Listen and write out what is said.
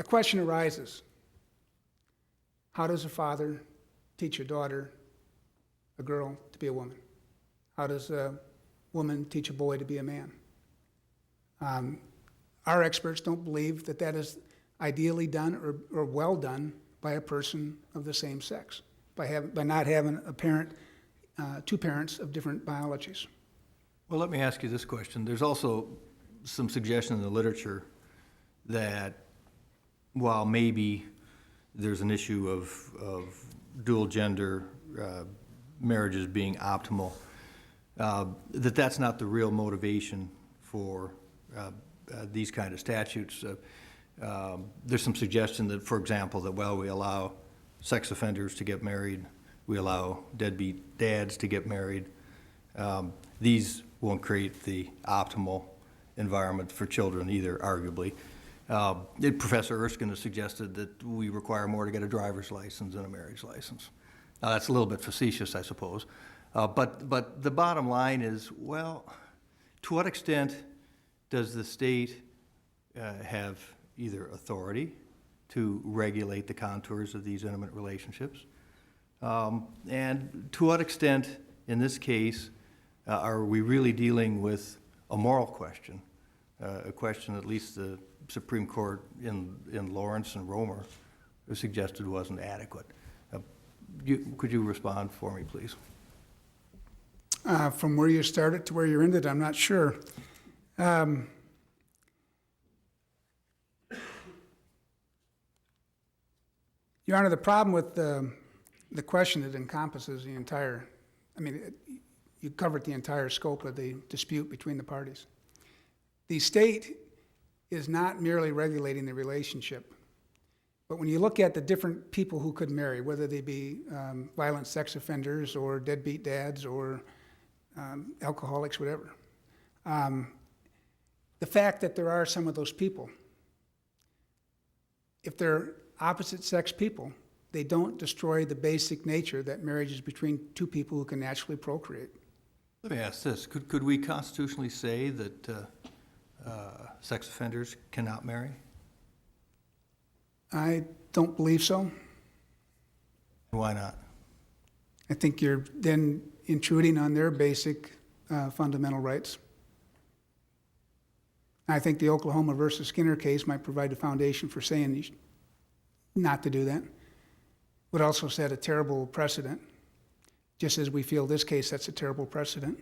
a question arises. How does a father teach a daughter, a girl, to be a woman? How does a woman teach a boy to be a man? Our experts don't believe that that is ideally done or well done by a person of the same sex, by not having a parent, two parents of different biologies. Well, let me ask you this question. There's also some suggestion in the literature that while maybe there's an issue of dual gender marriages being optimal, that's not the real motivation for these kind of statutes. There's some suggestion that, for example, that, well, we allow sex offenders to get married, we allow deadbeat dads to get married. These won't create the optimal environment for children either, arguably. Professor Erskine has suggested that we require more to get a driver's license than a marriage license. That's a little bit facetious, I suppose. But the bottom line is, well, to what extent does the state have either authority to regulate the contours of these intimate relationships? And to what extent, in this case, are we really dealing with a moral question, a question at least the Supreme Court in Lawrence and Romer suggested wasn't adequate? Could you respond for me, please? From where you started to where you ended, I'm not sure. Your Honor, the problem with the question that encompasses the entire, you covered the entire scope of the dispute between the parties. The state is not merely regulating the relationship, but when you look at the different people who could marry, whether they be violent sex offenders or deadbeat dads or alcoholics, whatever, the fact that there are some of those people, if they're opposite sex people, they don't destroy the basic nature that marriage is between two people who can naturally procreate. Let me ask this. Could we constitutionally say that sex offenders cannot marry? I don't believe so. Why not? I think you're then intruding on their basic fundamental rights. I think the Oklahoma versus Skinner case might provide a foundation for saying not to do that. Would also set a terrible precedent, just as we feel this case sets a terrible precedent.